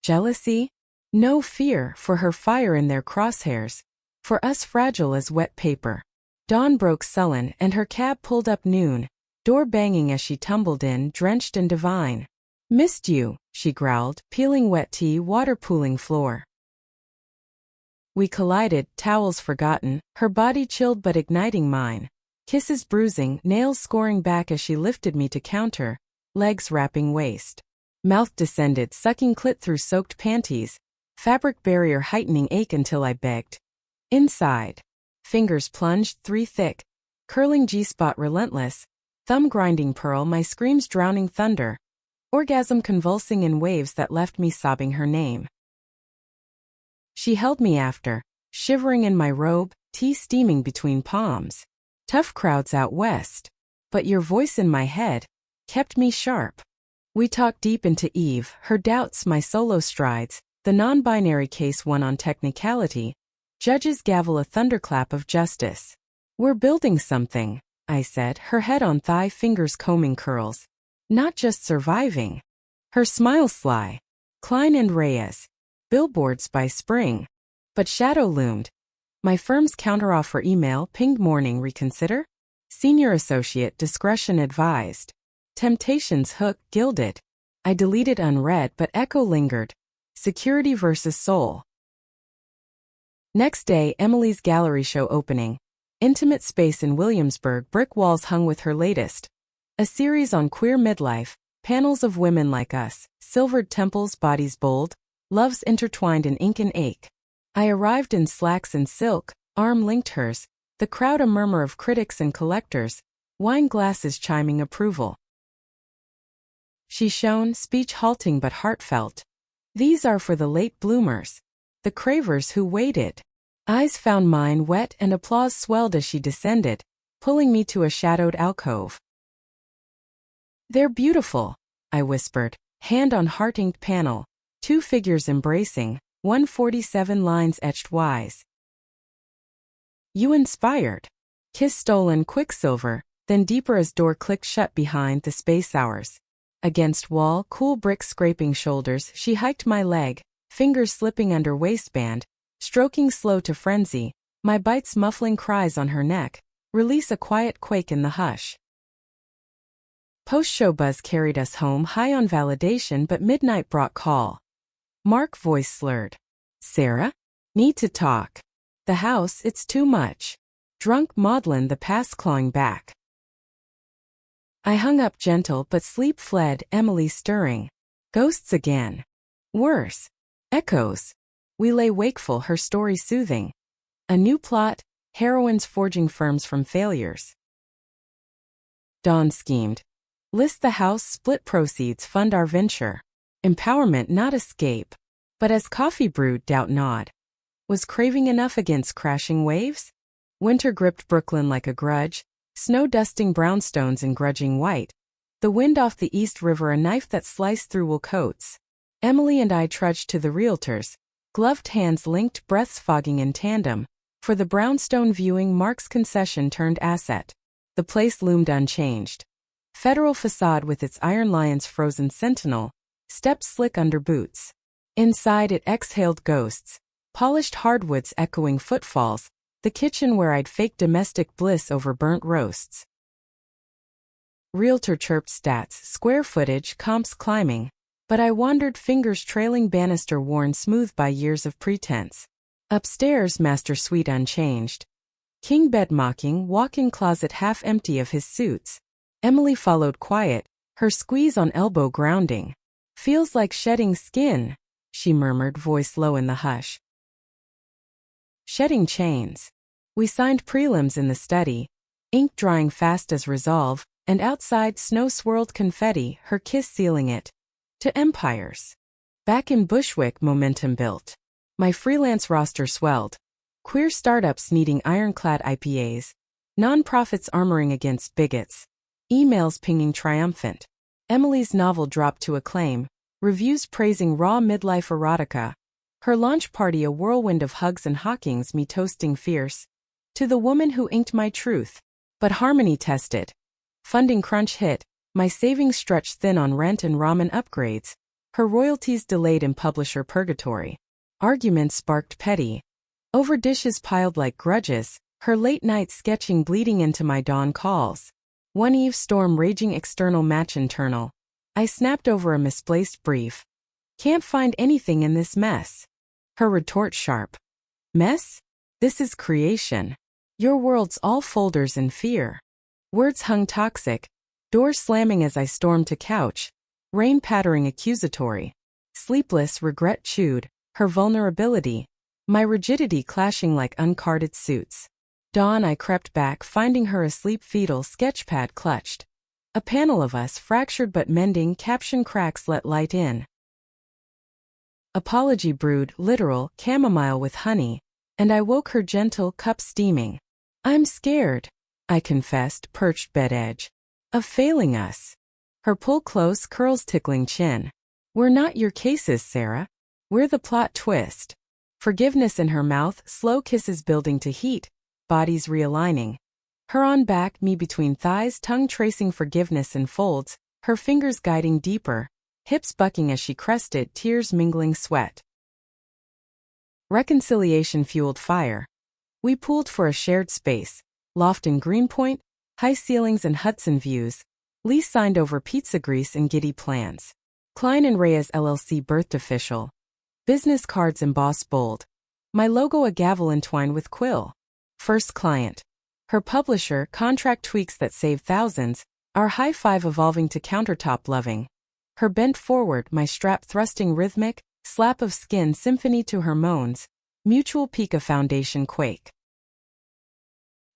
Jealousy? No fear, for her fire in their crosshairs. For us fragile as wet paper. Dawn broke sullen and her cab pulled up noon, door banging as she tumbled in, drenched and divine. Missed you, she growled, peeling wet tea, water pooling floor. We collided, towels forgotten, her body chilled but igniting mine. Kisses bruising, nails scoring back as she lifted me to counter, legs wrapping waist. Mouth descended, sucking clit through soaked panties, fabric barrier heightening ache until I begged. Inside. Fingers plunged, 3 thick, curling G-spot relentless, thumb grinding pearl, my screams drowning thunder, orgasm convulsing in waves that left me sobbing her name. She held me after, shivering in my robe, tea steaming between palms. Tough crowds out west. But your voice in my head kept me sharp. We talked deep into Eve, her doubts, my solo strides, the non-binary case won on technicality. Judges gavel a thunderclap of justice. We're building something, I said, her head on thigh, fingers combing curls. Not just surviving. Her smile sly. Klein and Reyes. Billboards by spring. But shadow loomed. My firm's counteroffer email pinged morning reconsider? Senior associate discretion advised. Temptation's hook gilded. I deleted unread but echo lingered. Security versus soul. Next day, Emily's gallery show opening. Intimate space in Williamsburg, brick walls hung with her latest. A series on queer midlife, panels of women like us, silvered temples, bodies bold, loves intertwined in ink and ache. I arrived in slacks and silk, arm linked hers, the crowd a murmur of critics and collectors, wine glasses chiming approval. She shone, speech halting but heartfelt. These are for the late bloomers. The cravers who waited. Eyes found mine wet and applause swelled as she descended, pulling me to a shadowed alcove. They're beautiful, I whispered, hand on heart-inked panel, 2 figures embracing, 147 lines etched wise. You inspired. Kiss stolen quicksilver, then deeper as door clicked shut behind the space hours. Against wall, cool brick scraping shoulders, she hiked my leg, fingers slipping under waistband, stroking slow to frenzy, my bites muffling cries on her neck, release a quiet quake in the hush. Post-show buzz carried us home high on validation but midnight brought call. Mark voice slurred. Sarah? Need to talk. The house, it's too much. Drunk maudlin, the past clawing back. I hung up gentle but sleep fled, Emily stirring. Ghosts again. Worse. Echoes. We lay wakeful, her story soothing. A new plot, heroines forging firms from failures. Dawn schemed. List the house, split proceeds, fund our venture. Empowerment, not escape. But as coffee brewed, doubt gnawed. Was craving enough against crashing waves? Winter gripped Brooklyn like a grudge, snow dusting brownstones in grudging white. The wind off the East River, a knife that sliced through wool coats. Emily and I trudged to the realtors, gloved hands linked, breaths fogging in tandem. For the brownstone viewing, Mark's concession turned asset. The place loomed unchanged. Federal facade with its iron lions frozen sentinel, steps slick under boots. Inside it exhaled ghosts, polished hardwoods echoing footfalls, the kitchen where I'd faked domestic bliss over burnt roasts. Realtor chirped stats, square footage, comps climbing, but I wandered, fingers trailing banister worn smooth by years of pretense. Upstairs, master suite unchanged. King bed mocking, walk-in closet half empty of his suits. Emily followed quiet, her squeeze on elbow grounding. Feels like shedding skin, she murmured, voice low in the hush. Shedding chains. We signed prelims in the study, ink drying fast as resolve, and outside snow-swirled confetti, her kiss sealing it. To empires. Back in Bushwick, momentum built. My freelance roster swelled. Queer startups needing ironclad IPAs. Non-profits armoring against bigots. Emails pinging triumphant. Emily's novel dropped to acclaim. Reviews praising raw midlife erotica. Her launch party a whirlwind of hugs and hawkings, me toasting fierce. To the woman who inked my truth. But harmony tested. Funding crunch hit, my savings stretched thin on rent and ramen upgrades. Her royalties delayed in publisher purgatory. Arguments sparked petty. Over dishes piled like grudges, her late-night sketching bleeding into my dawn calls. One eve storm raging external match internal. I snapped over a misplaced brief. Can't find anything in this mess. Her retort sharp. Mess? This is creation. Your world's all folders and fear. Words hung toxic. Door slamming as I stormed to couch. Rain pattering accusatory. Sleepless regret chewed. Her vulnerability. My rigidity clashing like uncarded suits. Dawn I crept back, finding her asleep, fetal sketchpad clutched. A panel of us fractured but mending, caption cracks let light in. Apology brewed, literal, chamomile with honey, and I woke her gentle cup steaming. I'm scared, I confessed, perched bed edge, of failing us. Her pull close, curls tickling chin. We're not your cases, Sarah. We're the plot twist. Forgiveness in her mouth, slow kisses building to heat, bodies realigning. Her on back, me between thighs, tongue tracing forgiveness in folds, her fingers guiding deeper, hips bucking as she crested, tears mingling sweat. Reconciliation fueled fire. We pooled for a shared space, loft in Greenpoint, high ceilings and Hudson views, lease signed over pizza grease and giddy plans. Klein and Reyes LLC birthed official. Business cards embossed bold. My logo a gavel entwined with quill. First client. Her publisher, contract tweaks that save thousands, our high five evolving to countertop loving. Her bent forward, my strap thrusting rhythmic, slap of skin symphony to her moans, mutual peak of foundation quake.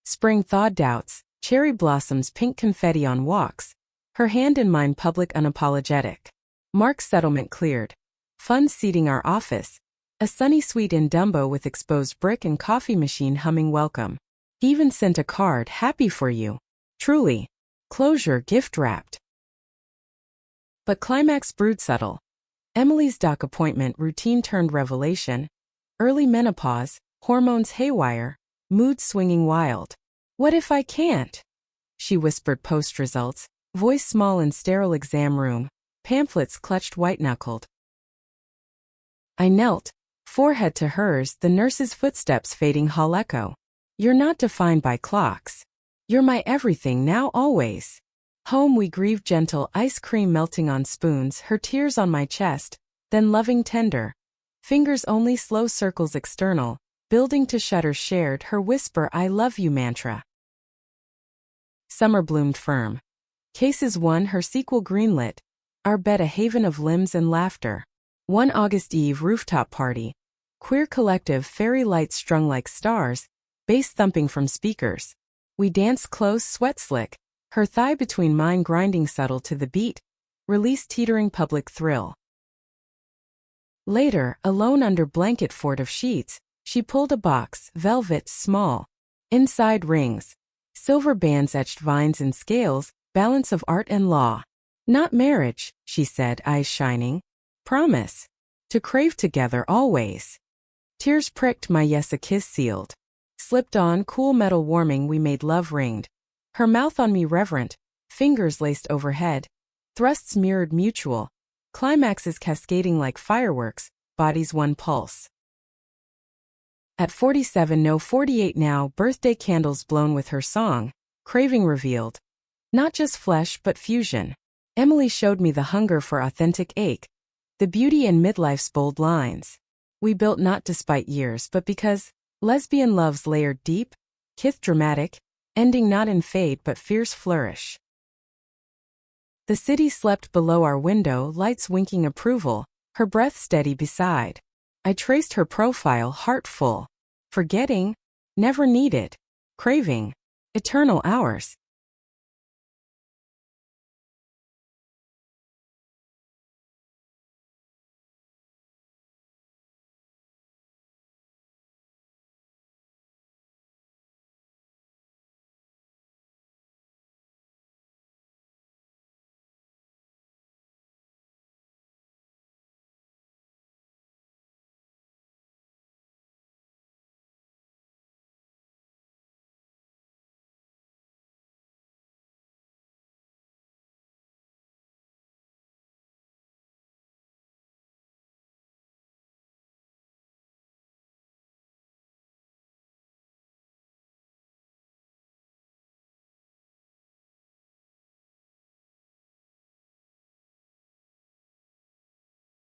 Spring thawed doubts, cherry blossoms pink confetti on walks, her hand in mine public unapologetic. Mark settlement cleared. Funds seating our office. A sunny suite in Dumbo with exposed brick and coffee machine humming welcome. Even sent a card, happy for you. Truly. Closure gift wrapped. But climax brewed subtle. Emily's doc appointment routine turned revelation. Early menopause, hormones haywire, mood swinging wild. What if I can't? She whispered post results, voice small in sterile exam room, pamphlets clutched white-knuckled. I knelt, forehead to hers, the nurse's footsteps fading hall echo. You're not defined by clocks. You're my everything now always. Home we grieve gentle ice cream melting on spoons, her tears on my chest, then loving tender. Fingers only slow circles external, building to shutter shared, her whisper I love you mantra. Summer bloomed firm. Cases 1 her sequel greenlit, our bed a haven of limbs and laughter. One August Eve rooftop party. Queer collective fairy lights strung like stars, bass thumping from speakers. We danced close, sweat slick, her thigh between mine grinding subtle to the beat, release teetering public thrill. Later, alone under blanket fort of sheets, she pulled a box, velvet, small. Inside rings. Silver bands etched vines and scales, balance of art and law. Not marriage, she said, eyes shining. Promise. To crave together always. Tears pricked my yes, a kiss sealed. Slipped on, cool metal warming, we made love ringed. Her mouth on me reverent, fingers laced overhead. Thrusts mirrored mutual. Climaxes cascading like fireworks, bodies one pulse. At 47 no 48 now, birthday candles blown with her song, craving revealed. Not just flesh but fusion. Emily showed me the hunger for authentic ache, the beauty in midlife's bold lines. We built not despite years but because lesbian love's layered deep, kith dramatic, ending not in fade but fierce flourish. The city slept below our window, lights winking approval, her breath steady beside. I traced her profile, heart full. Forgetting, never needed. Craving, eternal hours.